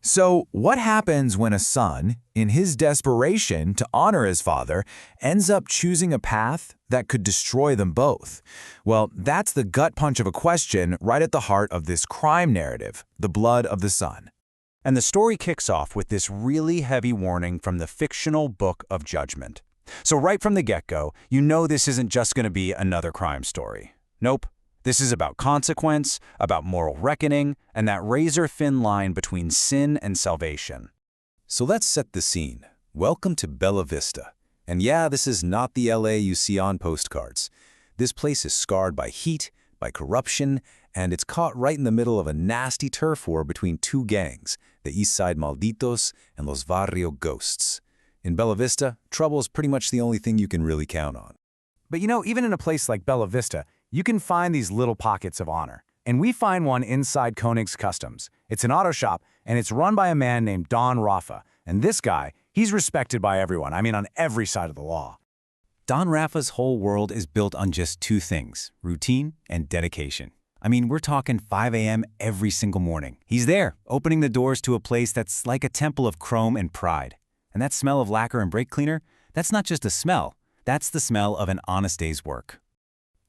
So, what happens when a son, in his desperation to honor his father, ends up choosing a path that could destroy them both? Well, that's the gut punch of a question right at the heart of this crime narrative, The Blood of the Son. And the story kicks off with this really heavy warning from the fictional Book of Judgment. So right from the get-go, you know this isn't just going to be another crime story. Nope. This is about consequence, about moral reckoning, and that razor-thin line between sin and salvation. So let's set the scene. Welcome to Bella Vista. And yeah, this is not the LA you see on postcards. This place is scarred by heat, by corruption, and it's caught right in the middle of a nasty turf war between two gangs, the East Side Malditos and Los Barrio Ghosts. In Bella Vista, trouble is pretty much the only thing you can really count on. But you know, even in a place like Bella Vista, you can find these little pockets of honor. And we find one inside Koenig's Customs. It's an auto shop, and it's run by a man named Don Raffa. And this guy, he's respected by everyone. I mean, on every side of the law. Don Raffa's whole world is built on just two things, routine and dedication. I mean, we're talking 5 a.m. every single morning. He's there, opening the doors to a place that's like a temple of chrome and pride. And that smell of lacquer and brake cleaner, that's not just a smell. That's the smell of an honest day's work.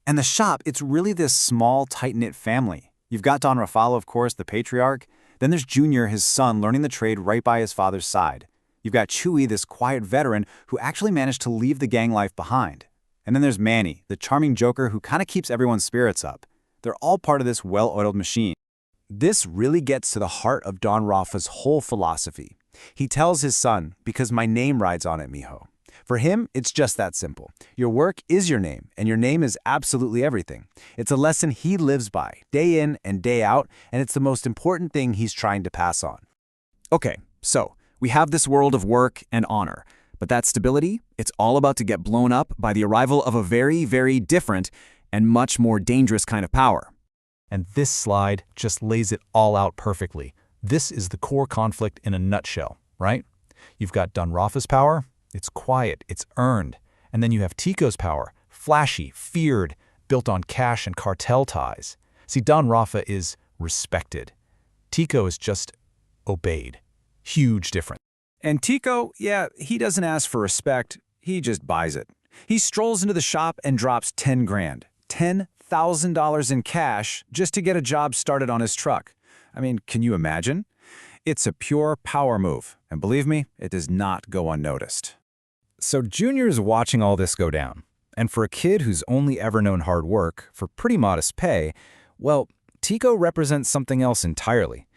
And the shop, it's really this small, tight-knit family. You've got Don Raffalo, of course, the patriarch. Then there's Junior, his son, learning the trade right by his father's side. You've got Chewy, this quiet veteran who actually managed to leave the gang life behind. And then there's Manny, the charming joker who kind of keeps everyone's spirits up. They're all part of this well-oiled machine. This really gets to the heart of Don Raffa's whole philosophy. He tells his son, because my name rides on it, mijo. For him, it's just that simple. Your work is your name, and your name is absolutely everything. It's a lesson he lives by, day in and day out, and it's the most important thing he's trying to pass on. Okay, so we have this world of work and honor, but that stability, it's all about to get blown up by the arrival of a very, very different and much more dangerous kind of power. And this slide just lays it all out perfectly. This is the core conflict in a nutshell, right? You've got Don Raffa's power. It's quiet, it's earned. And then you have Tico's power, flashy, feared, built on cash and cartel ties. See, Don Raffa is respected. Tico is just obeyed. Huge difference. And Tico, yeah, he doesn't ask for respect, he just buys it. He strolls into the shop and drops 10 grand, $10,000 in cash just to get a job started on his truck. I mean, can you imagine? It's a pure power move, and believe me, it does not go unnoticed. So Junior is watching all this go down. And for a kid who's only ever known hard work for pretty modest pay, well, Tico represents something else entirely.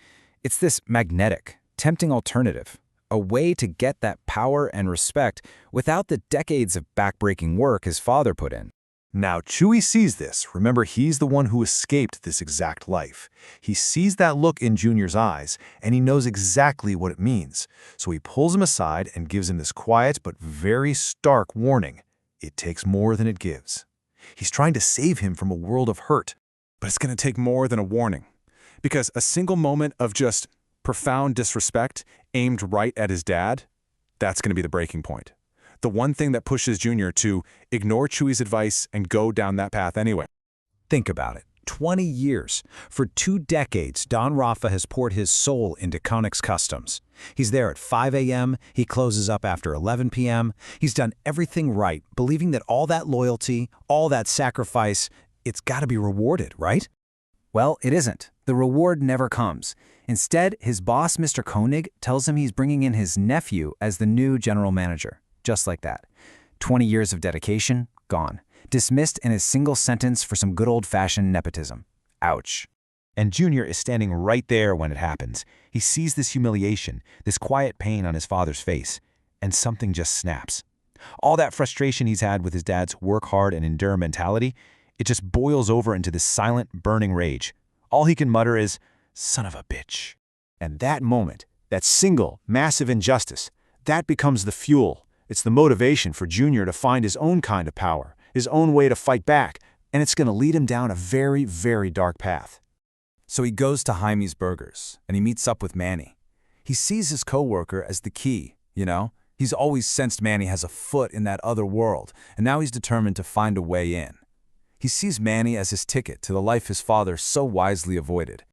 It's this magnetic, tempting alternative, a way to get that power and respect without the decades of backbreaking work his father put in. Now, Chewy sees this. Remember, he's the one who escaped this exact life. He sees that look in Junior's eyes, and he knows exactly what it means. So he pulls him aside and gives him this quiet but very stark warning. It takes more than it gives. He's trying to save him from a world of hurt. But it's going to take more than a warning. Because a single moment of just profound disrespect aimed right at his dad, that's going to be the breaking point. The one thing that pushes Junior to ignore Chewy's advice and go down that path anyway. Think about it. 20 years. For 2 decades, Don Raffa has poured his soul into Koenig's Customs. He's there at 5 a.m., he closes up after 11 p.m. He's done everything right, believing that all that loyalty, all that sacrifice, it's got to be rewarded, right? Well, it isn't. The reward never comes. Instead, his boss, Mr. Koenig, tells him he's bringing in his nephew as the new general manager. Just like that. 20 years of dedication, gone. Dismissed in a single sentence for some good old-fashioned nepotism. Ouch. And Junior is standing right there when it happens. He sees this humiliation, this quiet pain on his father's face, and something just snaps. All that frustration he's had with his dad's work hard and endure mentality, it just boils over into this silent, burning rage. All he can mutter is, "Son of a bitch." And that moment, that single, massive injustice, that becomes the fuel. It's the motivation for Junior to find his own kind of power, his own way to fight back, and it's going to lead him down a very, very dark path. So he goes to Jaime's Burgers, and he meets up with Manny. He sees his coworker as the key, you know? He's always sensed Manny has a foot in that other world, and now he's determined to find a way in. He sees Manny as his ticket to the life his father so wisely avoided.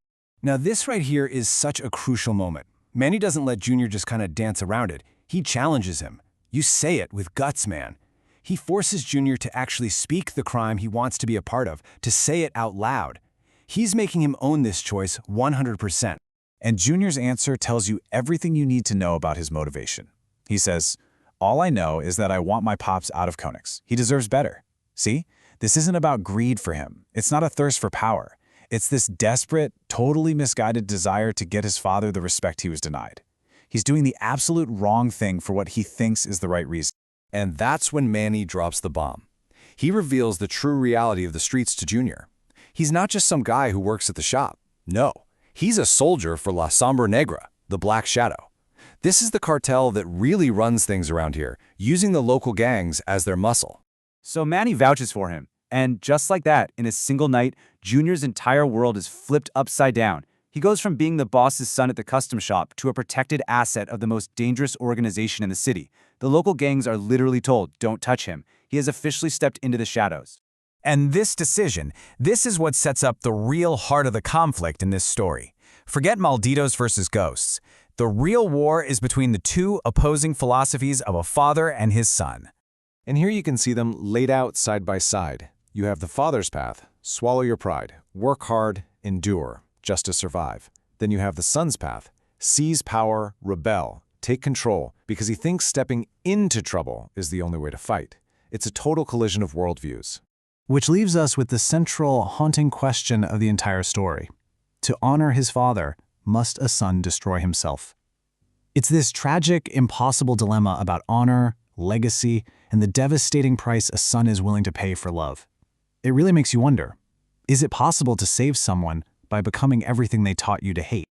Now this right here is such a crucial moment. Manny doesn't let Junior just kind of dance around it. He challenges him. You say it with guts, man. He forces Junior to actually speak the crime he wants to be a part of, to say it out loud. He's making him own this choice 100%. And Junior's answer tells you everything you need to know about his motivation. He says, "All I know is that I want my pops out of Konix. He deserves better." See? This isn't about greed for him. It's not a thirst for power. It's this desperate, totally misguided desire to get his father the respect he was denied. He's doing the absolute wrong thing for what he thinks is the right reason. And that's when Manny drops the bomb. He reveals the true reality of the streets to Junior. He's not just some guy who works at the shop. No, he's a soldier for La Sombra Negra, the Black Shadow. This is the cartel that really runs things around here, using the local gangs as their muscle. So Manny vouches for him. And just like that, in a single night, Junior's entire world is flipped upside down. He goes from being the boss's son at the custom shop to a protected asset of the most dangerous organization in the city. The local gangs are literally told, don't touch him. He has officially stepped into the shadows. And this decision, this is what sets up the real heart of the conflict in this story. Forget Malditos versus Ghosts. The real war is between the two opposing philosophies of a father and his son. And here you can see them laid out side by side. You have the father's path, swallow your pride, work hard, endure, just to survive. Then you have the son's path, seize power, rebel, take control, because he thinks stepping into trouble is the only way to fight. It's a total collision of worldviews. Which leaves us with the central, haunting question of the entire story. To honor his father, must a son destroy himself? It's this tragic, impossible dilemma about honor, legacy, and the devastating price a son is willing to pay for love. It really makes you wonder, is it possible to save someone by becoming everything they taught you to hate?